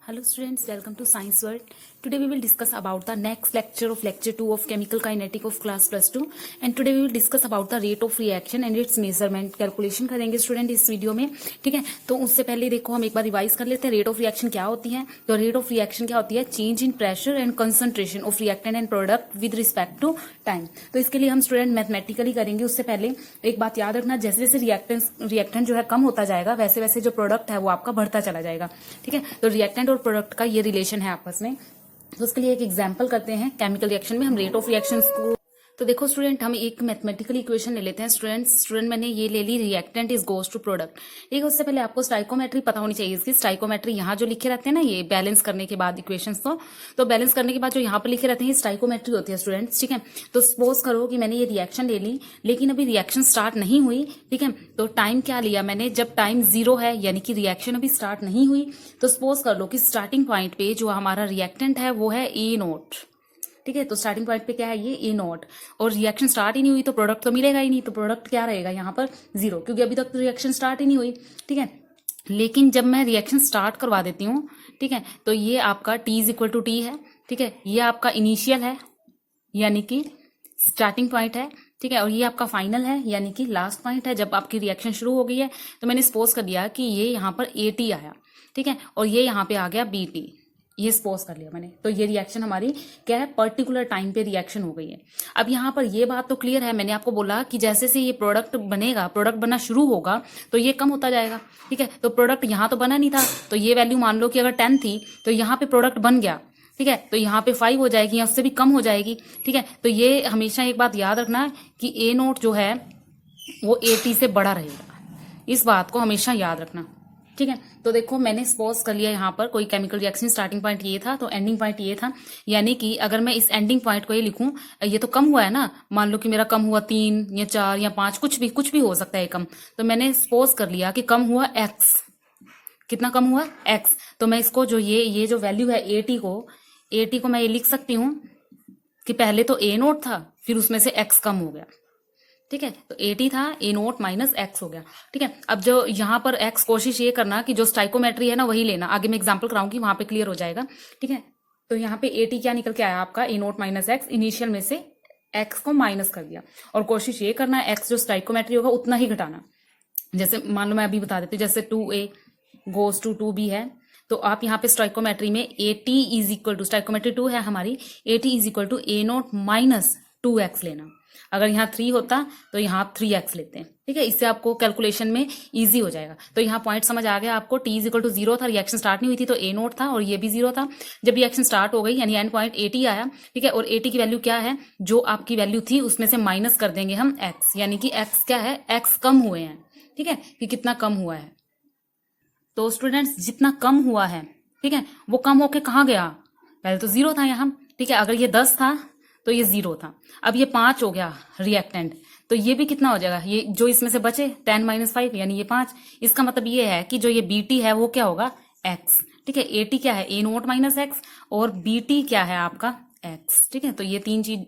Hello students, welcome to Science World. Today we will discuss about the next lecture of lecture 2 of chemical kinetic of class plus 2 and today we will discuss about the rate of reaction and its measurement. Calculation करेंगे student इस video में, ठीक है। तो उससे पहले देखो हम एक बार रिवाइज कर लेते हैं रेट ऑफ रिएक्शन क्या होती है। तो रेट ऑफ रिएक्शन क्या होती है? Change in pressure and concentration of reactant and product with respect to time. तो इसके लिए हम स्टूडेंट मैथमेटिकली करेंगे। उससे पहले एक बात याद रखना, जैसे जैसे रिएक्टेंट जो है कम होता जाएगा वैसे वैसे जो प्रोडक्ट है वो आपका बढ़ता चला जाएगा, ठीक है। तो रिएक्टेंट और प्रोडक्ट का ये रिलेशन है आपस में। तो उसके लिए एक एग्जांपल करते हैं। केमिकल रिएक्शन में हम रेट ऑफ रिएक्शंस को, तो देखो स्टूडेंट हम एक मैथमेटिकल इक्वेशन ले लेते हैं। स्टूडेंट मैंने ये ले ली, reactant is goes to product. एक उससे पहले आपको स्टाइकोमेट्री पता होनी चाहिए। इसकी स्टाइकोमेट्री यहाँ जो लिखे रहते हैं ना, ये बैलेंस करने के बाद इक्वेशंस, तो बैलेंस करने के बाद जो यहाँ पर लिखे रहते हैं स्टाइकोमेट्री होती है स्टूडेंट्स, ठीक है। तो सपोज करो कि मैंने ये रिएक्शन ले ली लेकिन अभी रिएक्शन स्टार्ट नहीं हुई, ठीक है। तो टाइम क्या लिया मैंने? जब टाइम 0 है यानी कि रिएक्शन अभी स्टार्ट नहीं हुई, तो सपोज कर लो कि स्टार्टिंग पॉइंट पे जो हमारा रिएक्टेंट है वो है ए नोट, ठीक है। तो स्टार्टिंग पॉइंट पे क्या है? ये ए नॉट। और रिएक्शन स्टार्ट ही नहीं हुई तो प्रोडक्ट तो मिलेगा ही नहीं। तो प्रोडक्ट क्या रहेगा यहाँ पर? 0, क्योंकि अभी तक तो रिएक्शन स्टार्ट ही नहीं हुई, ठीक है। लेकिन जब मैं रिएक्शन स्टार्ट करवा देती हूँ, ठीक है, तो ये आपका T is equal to T है, ठीक है। ये आपका इनिशियल है यानी कि स्टार्टिंग पॉइंट है, ठीक है। और ये आपका फाइनल है यानी कि लास्ट पॉइंट है जब आपकी रिएक्शन शुरू हो गई है। तो मैंने सपोज कर दिया कि ये यहाँ पर AT आया, ठीक है, और ये यहाँ पे आ गया BT, ये सपोज कर लिया मैंने। तो ये रिएक्शन हमारी क्या है? पर्टिकुलर टाइम पे रिएक्शन हो गई है। अब यहाँ पर ये बात तो क्लियर है, मैंने आपको बोला कि जैसे से ये प्रोडक्ट बनेगा, प्रोडक्ट बनना शुरू होगा तो ये कम होता जाएगा, ठीक है। तो प्रोडक्ट यहाँ तो बना नहीं था, तो ये वैल्यू मान लो कि अगर 10 थी तो यहाँ पे प्रोडक्ट बन गया, ठीक है। तो यहाँ पे 5 हो जाएगी या उससे भी कम हो जाएगी, ठीक है। तो ये हमेशा एक बात याद रखना कि ए नोट जो है वो AT से बड़ा रहेगा, इस बात को हमेशा याद रखना, ठीक है। तो देखो मैंने सपोज कर लिया यहाँ पर कोई केमिकल रिएक्शन, स्टार्टिंग पॉइंट ये था तो एंडिंग पॉइंट ये था। यानी कि अगर मैं इस एंडिंग पॉइंट को ये लिखूं, ये तो कम हुआ है ना, मान लो कि मेरा कम हुआ 3 या 4 या 5, कुछ भी हो सकता है कम। तो मैंने सपोज कर लिया कि कम हुआ x। कितना कम हुआ? x। तो मैं इसको जो ये जो वैल्यू है AT को मैं ये लिख सकती हूँ कि पहले तो A नोट था फिर उसमें से x कम हो गया, ठीक है। तो AT था, A नोट माइनस x हो गया, ठीक है। अब जो यहाँ पर x, कोशिश ये करना कि जो स्टाइकोमेट्री है ना वही लेना, आगे मैं एग्जांपल कराऊंगी वहां पे क्लियर हो जाएगा, ठीक है। तो यहाँ पे AT क्या निकल के आया आपका? A naught minus x। Initial में से x को माइनस कर दिया और कोशिश ये करना x जो स्टाइकोमेट्री होगा उतना ही घटाना। जैसे मान लो मैं अभी बता देती हूँ, जैसे 2A गोज टू 2B है, तो आप यहाँ पे स्टाइकोमेट्री में AT is equal to, stoichiometry 2 है हमारी, AT is equal to A naught minus 2x लेना। अगर यहाँ 3 होता तो यहाँ 3x लेते हैं, ठीक है। इससे आपको कैलकुलेशन में इजी हो जाएगा। तो यहाँ पॉइंट समझ आ गया आपको। T इज इक्वल टू 0 था, रिएक्शन स्टार्ट नहीं हुई थी तो A नोट था और ये भी 0 था। जब रिएक्शन स्टार्ट हो गई यानी एंड पॉइंट AT आया, ठीक है। और AT की वैल्यू क्या है? जो आपकी वैल्यू थी उसमें से माइनस कर देंगे हम x, यानी कि x क्या है? x कम हुए हैं, ठीक है, कि कितना कम हुआ है। तो स्टूडेंट्स जितना कम हुआ है, ठीक है, वो कम होके कहाँ गया? पहले तो 0 था यहाँ, ठीक है। अगर ये 10 था तो ये 0 था, अब ये 5 हो गया रिएक्टेंट, तो ये भी कितना हो जाएगा? ये जो इसमें से बचे 10 माइनस 5 यानी ये 5। इसका मतलब ये है कि जो ये BT है वो क्या होगा? x, ठीक है। AT क्या है? A नोट माइनस x और BT क्या है आपका? x, ठीक है। तो ये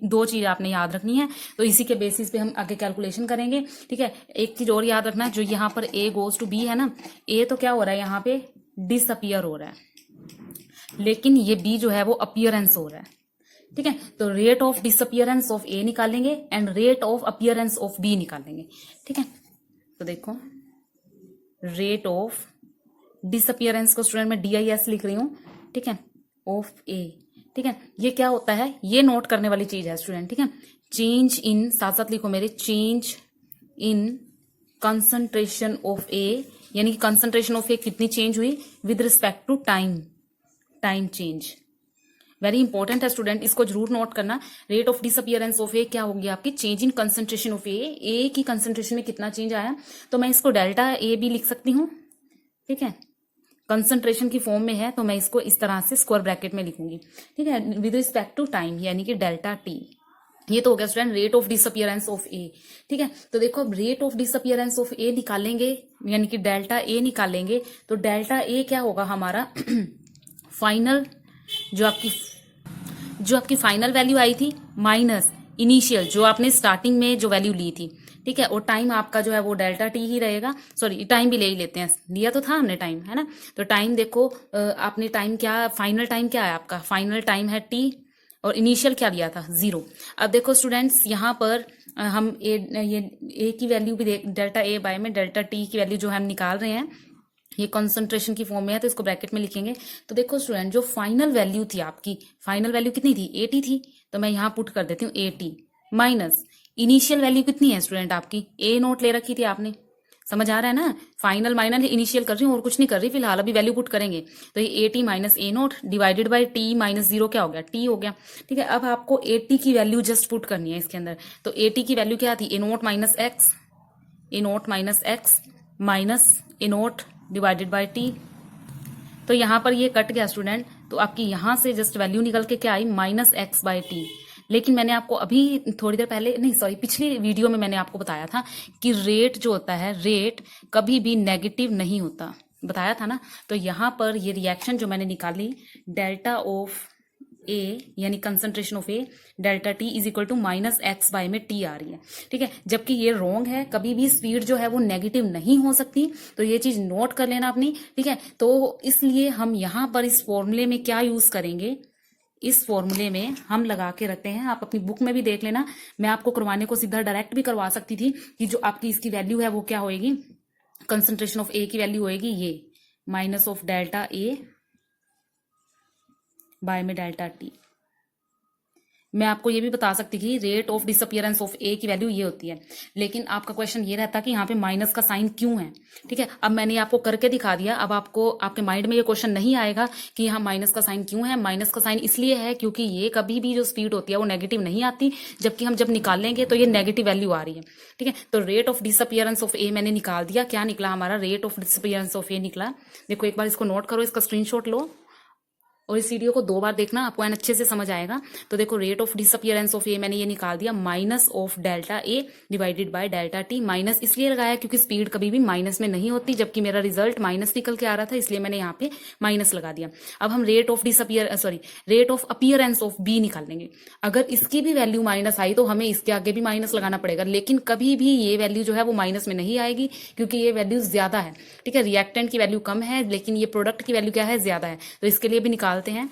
2 चीज आपने याद रखनी है। तो इसी के बेसिस पे हम आगे कैलकुलेशन करेंगे, ठीक है। एक चीज और याद रखना, जो यहाँ पर A गोज टू B है ना, A तो क्या हो रहा है यहाँ पे? डिसअपियर हो रहा है, लेकिन ये B जो है वो अपीयरेंस हो रहा है, ठीक है। तो rate of disappearance of A निकालेंगे and rate of appearance of B निकालेंगे, ठीक है। तो देखो रेट ऑफ डिसअपियरेंस को स्टूडेंट में DIS लिख रही हूँ, ठीक है, ऑफ A, ठीक है। ये क्या होता है? ये नोट करने वाली चीज है स्टूडेंट, ठीक है। चेंज इन, साथ साथ लिखो मेरे, change in concentration of A, यानी कि कंसंट्रेशन ऑफ A कितनी चेंज हुई with respect to time change. Very important है स्टूडेंट, इसको जरूर नोट करना। Rate of disappearance of A क्या होगी आपकी? Change in concentration of A की कंसंट्रेशन में कितना चेंज आया। तो मैं इसको डेल्टा A भी लिख सकती हूँ, ठीक है। कंसंट्रेशन की फॉर्म में है तो मैं इसको इस तरह से स्क्वायर ब्रैकेट में लिखूंगी, ठीक है, विद रिस्पेक्ट टू टाइम यानी कि डेल्टा T। ये तो हो गया student rate of disappearance of A, ठीक है। तो देखो अब rate of disappearance of A निकालेंगे यानी कि डेल्टा A निकालेंगे, तो डेल्टा A क्या होगा हमारा? फाइनल जो आपकी फाइनल वैल्यू आई थी माइनस इनिशियल जो आपने स्टार्टिंग में जो वैल्यू ली थी, ठीक है, और टाइम आपका जो है वो डेल्टा टी ही रहेगा। सॉरी, टाइम भी ले ही लेते हैं, लिया तो था हमने टाइम, है ना। तो टाइम देखो, आपने टाइम क्या, फाइनल टाइम क्या है आपका, फाइनल टाइम है टी, और इनिशियल क्या लिया था, 0। अब देखो स्टूडेंट्स, यहाँ पर हम ए की वैल्यू भी डेल्टा ए बाय में डेल्टा टी की वैल्यू जो हम निकाल रहे हैं, ये कॉन्सेंट्रेशन की फॉर्म में है तो इसको ब्रैकेट में लिखेंगे। तो देखो स्टूडेंट, जो फाइनल वैल्यू थी आपकी, फाइनल वैल्यू कितनी थी, 80 थी, तो मैं यहाँ पुट कर देती हूँ 80 माइनस इनिशियल वैल्यू कितनी है स्टूडेंट आपकी, ए नोट ले रखी थी आपने, समझ आ रहा है ना। फाइनल माइनस इनिशियल कर रही हूँ और कुछ नहीं कर रही फिलहाल, अभी वैल्यू पुट करेंगे। तो ये 80 minus A naught divided by T minus 0 क्या हो गया, टी हो गया। ठीक है, अब आपको 80 की वैल्यू जस्ट पुट करनी है इसके अंदर। तो 80 की वैल्यू क्या थी, A naught minus x, A naught minus x minus A naught divided by T. तो यहां पर ये कट गया स्टूडेंट, तो आपकी यहां से जस्ट वैल्यू निकल के क्या आई, माइनस एक्स बाई टी। लेकिन मैंने आपको अभी थोड़ी देर पहले, नहीं सॉरी, पिछली वीडियो में मैंने आपको बताया था कि रेट जो होता है, रेट कभी भी नेगेटिव नहीं होता, बताया था ना। तो यहां पर ये रिएक्शन जो मैंने निकाली, डेल्टा ऑफ ए यानी concentration of A delta T is equal to minus X by में टी आ रही है। ठीक है, जबकि ये रॉन्ग है, कभी भी स्पीड जो है वो नेगेटिव नहीं हो सकती, तो ये चीज नोट कर लेना अपनी। ठीक है, तो इसलिए हम यहां पर इस फॉर्मूले में क्या यूज करेंगे, इस फॉर्मूले में हम लगा के रखते हैं, आप अपनी बुक में भी देख लेना। मैं आपको करवाने को सीधा डायरेक्ट भी करवा सकती थी कि जो आपकी इसकी वैल्यू है वो क्या होएगी, कंसंट्रेशन ऑफ ए की वैल्यू होएगी ये minus of delta A by में डेल्टा टी। मैं आपको ये भी बता सकती थी rate of disappearance of A की वैल्यू ये होती है, लेकिन आपका क्वेश्चन ये रहता कि यहाँ पे माइनस का साइन क्यों है। ठीक है, अब मैंने आपको करके दिखा दिया, अब आपको आपके माइंड में ये क्वेश्चन नहीं आएगा कि यहाँ माइनस का साइन क्यों है। माइनस का साइन इसलिए है क्योंकि ये कभी भी जो स्पीड होती है वो नेगेटिव नहीं आती, जबकि हम जब निकालेंगे तो ये नेगेटिव वैल्यू आ रही है। ठीक है, तो रेट ऑफ डिसअपियरेंस ऑफ ए मैंने निकाल दिया, क्या निकला हमारा, रेट ऑफ डिसअपियरेंस ऑफ ए निकला। देखो एक बार इसको नोट करो, इसका स्क्रीनशॉट लो और इस वीडियो को 2 बार देखना, आपको एन अच्छे से समझ आएगा। तो देखो रेट ऑफ डिसअपियरेंस ऑफ ए मैंने ये निकाल दिया, minus of delta A divided by delta T. Minus इसलिए लगाया क्योंकि स्पीड कभी भी माइनस में नहीं होती, जबकि मेरा रिजल्ट माइनस निकल के आ रहा था, इसलिए मैंने यहाँ पे माइनस लगा दिया। अब हम rate of rate of appearance of B निकालेंगे। अगर इसकी भी वैल्यू माइनस आई तो हमें इसके आगे भी माइनस लगाना पड़ेगा, लेकिन कभी भी ये वैल्यू जो है वो माइनस में नहीं आएगी क्योंकि ये वैल्यू ज्यादा है। ठीक है, रिएक्टेंट की वैल्यू कम है लेकिन ये प्रोडक्ट की वैल्यू क्या है, ज्यादा है, तो इसके लिए भी निकालते हैं।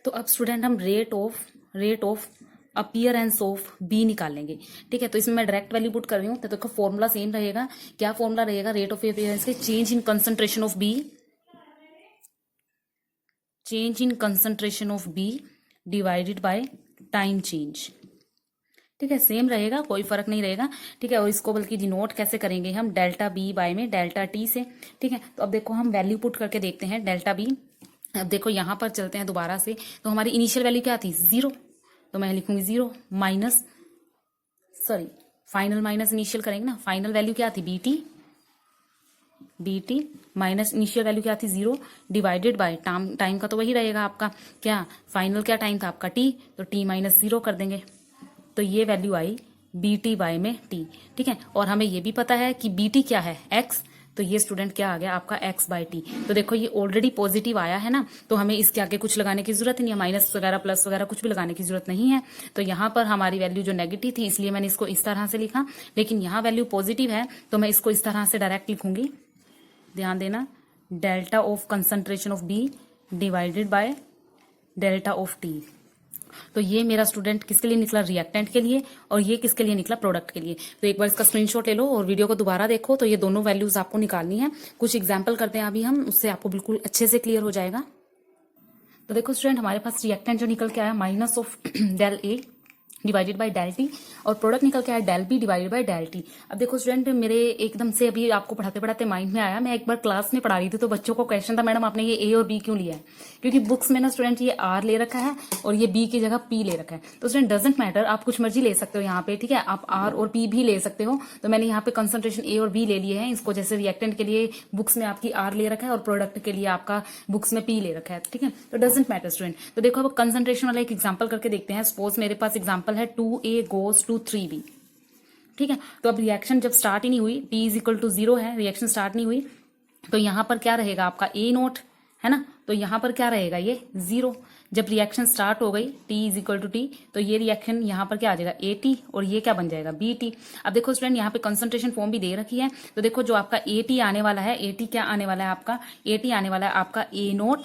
तो अब स्टूडेंट हम rate of appearance of B निकालेंगे। ठीक है, तो इसमें मैं डायरेक्ट वैल्यू पुट कर रही हूँ, तो देखो फॉर्मूला सेम रहेगा। क्या फॉर्मूला रहेगा, रेट ऑफ अपीयरेंस के change in concentration of B, change in concentration of B divided by time change. ठीक है, सेम रहेगा, कोई फर्क नहीं रहेगा। ठीक है, और इसको बल्कि डिनोट कैसे करेंगे हम, डेल्टा बी बाय में डेल्टा टी से। ठीक है, तो अब देखो हम वैल्यू पुट करके देखते हैं डेल्टा बी। अब देखो यहां पर चलते हैं दोबारा से, तो हमारी इनिशियल वैल्यू क्या थी, 0, तो मैं लिखूंगी 0 minus, sorry final minus initial करेंगे ना, फाइनल वैल्यू क्या थी, बीटी माइनस इनिशियल वैल्यू क्या थी 0 डिवाइडेड बाय टाइम का तो वही रहेगा आपका, क्या फाइनल क्या टाइम था आपका टी, तो टी माइनस 0 कर देंगे, तो ये वैल्यू आई बीटी बाय में टी। ठीक है, और हमें ये भी पता है कि बीटी क्या है, एक्स, तो ये स्टूडेंट क्या आ गया आपका एक्स बाय टी। तो देखो ये ऑलरेडी पॉजिटिव आया है ना, तो हमें इसके आगे कुछ लगाने की जरूरत नहीं है, माइनस वगैरह प्लस वगैरह कुछ भी लगाने की जरूरत नहीं है। तो यहाँ पर हमारी वैल्यू जो नेगेटिव थी इसलिए मैंने इसको इस तरह से लिखा, लेकिन यहाँ वैल्यू पॉजिटिव है तो मैं इसको इस तरह से डायरेक्ट लिखूंगी, ध्यान देना, delta of concentration of B divided by delta of T. तो ये मेरा स्टूडेंट किसके लिए निकला, रिएक्टेंट के लिए, और ये किसके लिए निकला, प्रोडक्ट के लिए। तो एक बार इसका स्क्रीनशॉट ले लो और वीडियो को दोबारा देखो, तो ये दोनों वैल्यूज आपको निकालनी है। कुछ एग्जांपल करते हैं अभी हम, उससे आपको बिल्कुल अच्छे से क्लियर हो जाएगा। तो देखो स्टूडेंट, हमारे पास रिएक्टेंट जो निकल के आया minus of del A divided by del T, और प्रोडक्ट निकल के आया del B divided by del T. अब देखो स्टूडेंट, मेरे एकदम से अभी आपको पढ़ाते पढ़ाते माइंड में आया, मैं एक बार क्लास में पढ़ा रही थी तो बच्चों को क्वेश्चन था, मैडम आपने ये ए और बी क्यों लिया है, क्योंकि बुक्स में ना स्टूडेंट ये आर ले रखा है और ये बी की जगह पी ले रखा है। तो स्टूडेंट डजेंट मैटर, आप कुछ मर्जी ले सकते हो यहाँ पे, ठीक है, आप आर और पी भी ले सकते हो। तो मैंने यहाँ पे कंसंट्रेशन ए और बी ले लिए हैं, इसको जैसे रिएक्टेंट के लिए बुक्स में आपकी आर ले रखा है और प्रोडक्ट के लिए आपका बुक्स में पी ले रखा है। ठीक है, तो डजेंट मैटर स्टूडेंट। तो देखो अब कंसंट्रेशन वाला एक एग्जाम्पल करके देखते हैं। सपोज मेरे पास एग्जाम्पल है 2A goes to 3B। ठीक है, तो अब रिएक्शन जब स्टार्ट ही नहीं हुई, T इज इक्वल टू 0 है, रिएक्शन स्टार्ट नहीं हुई, तो यहां पर क्या रहेगा आपका A नोट, है ना। तो यहाँ पर क्या रहेगा, ये 0। जब रिएक्शन स्टार्ट हो गई T is equal to T, तो ये रिएक्शन यहाँ पर क्या आ जाएगा AT, और ये क्या बन जाएगा BT। अब देखो स्टूडेंट, यहाँ पे कंसंट्रेशन फॉर्म भी दे रखी है, तो देखो जो आपका AT आने वाला है, AT क्या आने वाला है आपका, AT आने वाला है आपका A0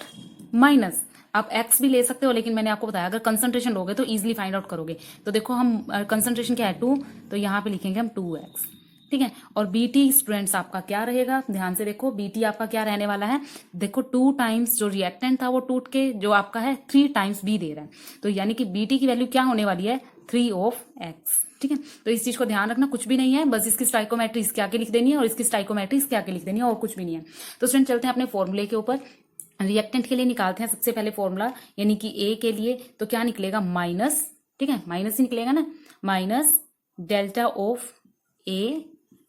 माइनस, आप x भी ले सकते हो, लेकिन मैंने आपको बताया अगर कंसंट्रेशन लोगे तो इजीली फाइंड आउट करोगे। तो देखो हम कंसंट्रेशन क्या है 2, तो यहाँ पे लिखेंगे हम 2x, ठीक है। और BT स्टूडेंट्स आपका क्या रहेगा, ध्यान से देखो, BT आपका क्या रहने वाला है, देखो 2 टाइम्स जो रिएक्टेंट था वो टूट के जो आपका है 3 टाइम्स B दे रहा है, तो यानी कि BT की वैल्यू क्या होने वाली है 3 ऑफ x, ठीक है। तो इस चीज को ध्यान रखना, कुछ भी नहीं है, बस इसकी स्टाइकोमेट्री इसके आगे लिख देनी है और इसकी स्टाइकोमेट्री इसके आगे लिख देनी है, और कुछ भी नहीं है। तो स्टूडेंट चलते हैं अपने फॉर्मूले के ऊपर। रिएक्टेंट के लिए निकालते हैं सबसे पहले फॉर्मूला, यानी कि A के लिए तो क्या निकलेगा माइनस, ठीक है, माइनस ही निकलेगा ना, minus delta of A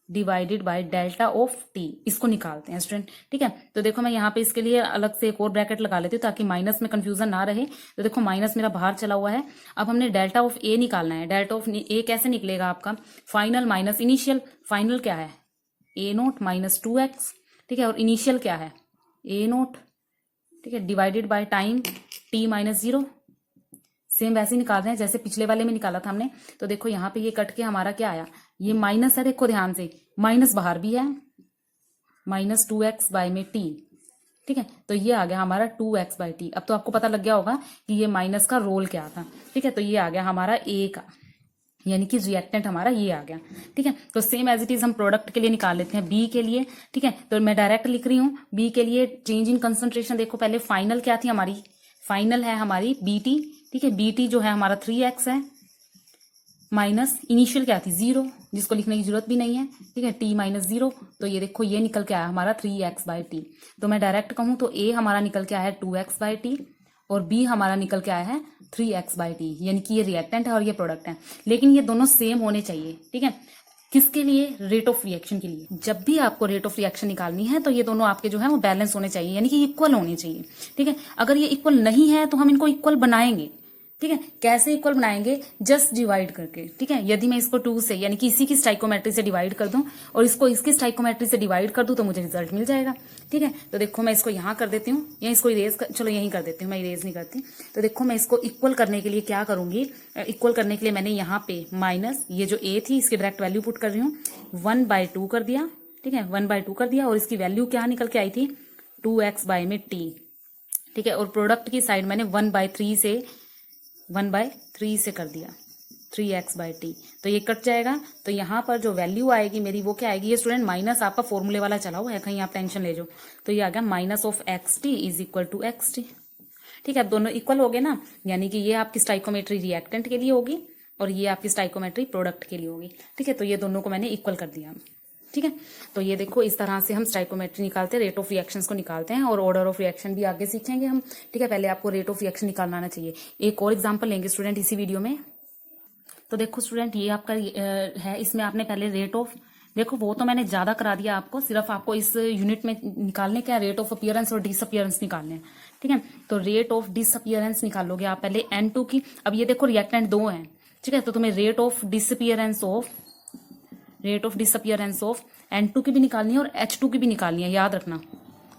divided by delta of T, इसको निकालते हैं स्टूडेंट, ठीक है। तो देखो मैं यहाँ पे इसके लिए अलग से एक और ब्रैकेट लगा लेती हूँ ताकि माइनस में कंफ्यूजन ना रहे। तो देखो माइनस मेरा बाहर चला हुआ है, अब हमने डेल्टा ऑफ A निकालना है। डेल्टा ऑफ A कैसे निकलेगा आपका, फाइनल माइनस इनिशियल, फाइनल क्या है A0 माइनस 2x, ठीक है, और इनिशियल क्या है A0, ठीक है, divided by time T minus 0। Same वैसे ही निकाल रहे हैं जैसे पिछले वाले में निकाला था हमने। तो देखो यहाँ पे ये कट के हमारा क्या आया, ये माइनस है, देखो ध्यान से, माइनस बाहर भी है, माइनस 2x बाय में T, ठीक है। तो ये आ गया हमारा 2x बाय T। अब तो आपको पता लग गया होगा कि ये माइनस का रोल क्या था, ठीक है। तो ये आ गया हमारा A का, यानी कि रिएक्टेंट हमारा ये आ गया, ठीक है। तो सेम एज इट इज हम प्रोडक्ट के लिए निकाल लेते हैं B के लिए, ठीक है। तो मैं डायरेक्ट लिख रही हूँ B के लिए चेंज इन कंसंट्रेशन। देखो पहले फाइनल क्या थी हमारी, फाइनल है हमारी BT, ठीक है, BT जो है हमारा 3x है, माइनस इनिशियल क्या थी 0, जिसको लिखने की जरूरत भी नहीं है, ठीक है, T माइनस 0। तो ये देखो ये निकल के आया हमारा 3x बाय T। तो मैं डायरेक्ट कहूँ तो A हमारा निकल के आया है 2x बाय T, और B हमारा निकल के आया है 3x बाय T, यानी कि ये रिएक्टेंट है और ये प्रोडक्ट है, लेकिन ये दोनों सेम होने चाहिए, ठीक है। किसके लिए, रेट ऑफ रिएक्शन के लिए। जब भी आपको रेट ऑफ रिएक्शन निकालनी है तो ये दोनों आपके जो है वो बैलेंस होने चाहिए, यानी कि इक्वल होने चाहिए, ठीक है। अगर ये इक्वल नहीं है तो हम इनको इक्वल बनाएंगे, ठीक है। कैसे इक्वल बनाएंगे, जस्ट डिवाइड करके, ठीक है। यदि मैं इसको 2 से यानी कि इसी की स्टाइकोमेट्री से डिवाइड कर दूं और इसको इसकी स्टाइकोमेट्री से डिवाइड कर दूं तो मुझे रिजल्ट मिल जाएगा, ठीक है। तो देखो मैं इसको यहाँ कर देती हूँ, या इसको इरेज चलो यहीं कर देती हूँ, मैं इरेज नहीं करती। तो देखो मैं इसको इक्वल करने के लिए क्या करूंगी, इक्वल करने के लिए मैंने यहाँ पे माइनस ये जो A थी इसकी डायरेक्ट वैल्यू पुट कर रही हूँ, 1/2 कर दिया, ठीक है, 1/2 कर दिया, और इसकी वैल्यू क्या निकल के आई थी 2x बाय में T, ठीक है। और प्रोडक्ट की साइड मैंने 1/3 से कर दिया 3x बाय T। तो ये कट जाएगा, तो यहाँ पर जो वैल्यू आएगी मेरी वो क्या आएगी, ये स्टूडेंट माइनस आपका फॉर्मूले वाला चला हुआ है, कहीं आप टेंशन ले जाओ। तो ये आ गया minus of xt is equal to xt, ठीक है। अब दोनों इक्वल हो गए ना, यानी कि ये आपकी स्टाइकोमेट्री रिएक्टेंट के लिए होगी और ये आपकी स्टाइकोमेट्री प्रोडक्ट के लिए होगी, ठीक है। तो ये दोनों को मैंने इक्वल कर दिया, ठीक है। तो ये देखो इस तरह से हम स्टाइकोमेट्री निकालते हैं, रेट ऑफ रिएक्शंस को निकालते हैं, और ऑर्डर ऑफ रिएक्शन भी आगे सीखेंगे हम, ठीक है। पहले आपको रेट ऑफ रिएक्शन निकालना आना चाहिए। एक और एग्जांपल लेंगे स्टूडेंट इसी वीडियो में। तो देखो स्टूडेंट ये आपका है, इसमें आपने पहले रेट ऑफ, देखो वो तो मैंने ज्यादा करा दिया आपको, सिर्फ आपको इस यूनिट में निकालने क्या, रेट ऑफ अपीयरेंस और डिसअपीयरेंस निकालने हैं, ठीक है। तो रेट ऑफ डिसअपीयरेंस निकालोगे आप पहले N2 की। अब ये देखो रिएक्टेंट 2 है, ठीक है, तो तुम्हें rate of disappearance of N2 की भी निकालनी है और H2 की भी निकालनी है, याद रखना,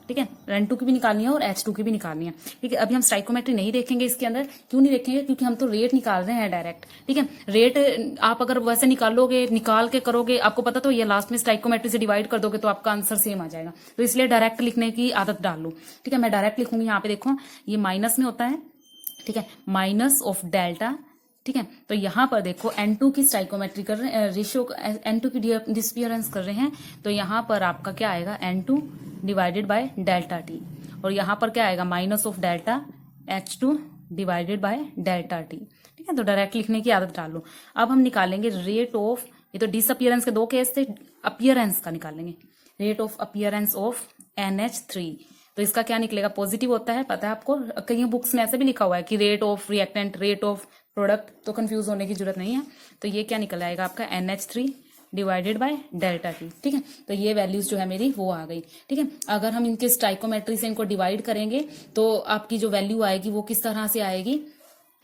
ठीक है। N2 की भी निकालनी है और H2 की भी निकालनी है, ठीक है। अभी हम स्टाइकोमेट्री नहीं देखेंगे इसके अंदर, क्यों नहीं देखेंगे, क्योंकि हम तो रेट निकाल रहे हैं डायरेक्ट, ठीक है। रेट आप अगर वैसे निकालोगे, निकाल के करोगे, आपको पता तो ये लास्ट में स्टाइकोमेट्री से डिवाइड कर दोगे तो आपका आंसर सेम आ जाएगा। तो इसलिए डायरेक्ट लिखने की आदत डाल लो, ठीक है। मैं डायरेक्ट लिखूंगी, यहाँ पे देखो ये माइनस में होता है, ठीक है, माइनस ऑफ डेल्टा, ठीक है। तो यहाँ पर देखो N2 की स्टाइकोमेट्री कर रहे हैं, रेशियो N2 की डिसअपीयरेंस कर रहे हैं, तो यहाँ पर आपका क्या आएगा N2 divided by delta T, और यहाँ पर क्या आएगा minus of delta H2 divided by delta T, ठीक है। तो डायरेक्ट लिखने की आदत डाल लो। अब हम निकालेंगे रेट ऑफ, ये तो डिसअपीयरेंस के 2 केस थे, अपीयरेंस का निकालेंगे, rate of appearance of NH3। तो इसका क्या निकलेगा, पॉजिटिव होता है, पता है आपको, कई बुक्स में ऐसे भी लिखा हुआ है कि rate of reactant, rate of product, तो कंफ्यूज होने की जरूरत नहीं है। तो ये क्या निकल आएगा आपका NH3 divided by delta T, ठीक है। तो ये वैल्यूज जो है मेरी वो आ गई, ठीक है। अगर हम इनके स्टाइकोमेट्री से इनको डिवाइड करेंगे तो आपकी जो वैल्यू आएगी वो किस तरह से आएगी,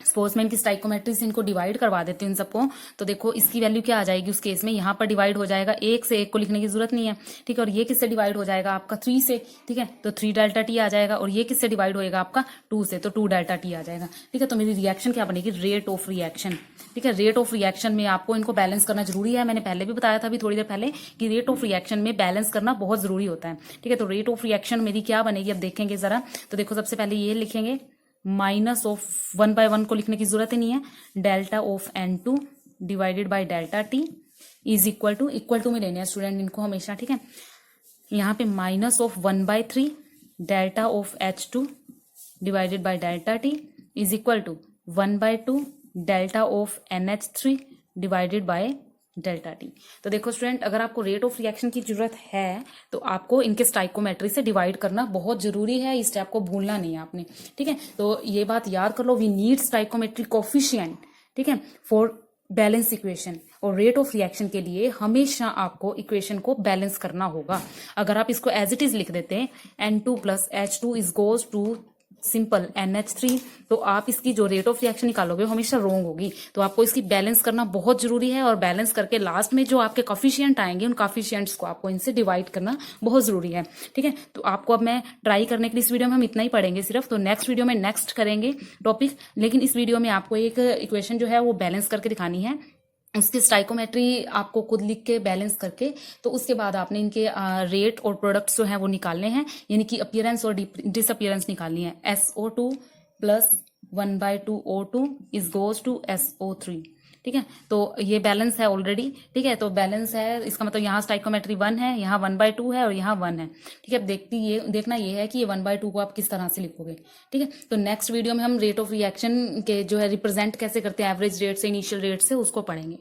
सपोज मैं इनकी स्टाइकोमेट्री से इनको डिवाइड करवा देती हूँ इन सबको, तो देखो इसकी वैल्यू क्या आ जाएगी उस केस में, यहाँ पर डिवाइड हो जाएगा, एक से एक को लिखने की जरूरत नहीं है, ठीक है। और ये किससे डिवाइड हो जाएगा आपका 3 से, ठीक है, तो 3 डेल्टा टी आ जाएगा। और ये किससे डिवाइड होएगा आपका 2 से, तो 2 डेल्टा टी आ जाएगा, ठीक है। तो मेरी रिएक्शन क्या बनेगी, रेट ऑफ रिएक्शन, ठीक है। रेट ऑफ रिएक्शन में आपको इनको बैलेंस करना जरूरी है, मैंने पहले भी बताया था अभी थोड़ी देर पहले कि रेट ऑफ रिएक्शन में बैलेंस करना बहुत जरूरी होता है, ठीक है। तो रेट ऑफ रिएक्शन मेरी क्या बनेगी अब देखेंगे जरा। तो देखो सबसे पहले ये लिखेंगे, माइनस ऑफ 1/1 को लिखने की जरूरत ही नहीं है, delta of N2 divided by delta T is equal to में लेने हैं स्टूडेंट इनको हमेशा, ठीक है। यहाँ पे minus of 1/3 delta of H2 divided by delta T is equal to 1/2 delta of NH3 divided by delta T. तो देखो स्टूडेंट, अगर आपको रेट ऑफ रिएक्शन की जरूरत है तो आपको इनके स्टाइकोमेट्री से डिवाइड करना बहुत जरूरी है, इस स्टेप को भूलना नहीं है आपने, ठीक है। तो ये बात याद कर लो, वी नीड स्टाइकोमेट्री कोफिशिएंट, ठीक है, फॉर बैलेंस इक्वेशन। और रेट ऑफ रिएक्शन के लिए हमेशा आपको इक्वेशन को बैलेंस करना होगा। अगर आप इसको एज इट इज लिख देते हैं N2 plus H2 is goes to simple NH3, तो आप इसकी जो रेट ऑफ रिएक्शन निकालोगे वो हमेशा रॉन्ग होगी। तो आपको इसकी बैलेंस करना बहुत जरूरी है, और बैलेंस करके लास्ट में जो आपके कॉफिशिएंट आएंगे उन कॉफिशिएंट्स को आपको इनसे डिवाइड करना बहुत जरूरी है, ठीक है। तो आपको अब मैं ट्राई करने के लिए इस वीडियो में हम इतना ही पढ़ेंगे सिर्फ, तो नेक्स्ट वीडियो में नेक्स्ट करेंगे टॉपिक, लेकिन इस वीडियो में आपको एक इक्वेशन जो है वो बैलेंस करके दिखानी है, उसकी स्टाइकोमेट्री आपको खुद लिख के बैलेंस करके, तो उसके बाद आपने इनके रेट और प्रोडक्ट्स जो हैं वो निकालने हैं, यानी कि अपीयरेंस और डिसअपीयरेंस निकालनी है। SO2 plus 1/2 O2 is goes to SO3, ठीक है। तो ये बैलेंस है ऑलरेडी, ठीक है। तो बैलेंस है, इसका मतलब यहाँ स्टाइकोमेट्री 1 है, यहाँ 1/2 है और यहाँ 1 है, ठीक है। अब देखना ये है कि ये 1/2 को आप किस तरह से लिखोगे, ठीक है। तो नेक्स्ट वीडियो में हम रेट ऑफ रिएक्शन के जो है रिप्रेजेंट कैसे करते हैं एवरेज रेट से, इनिशियल रेट से, उसको पढ़ेंगे।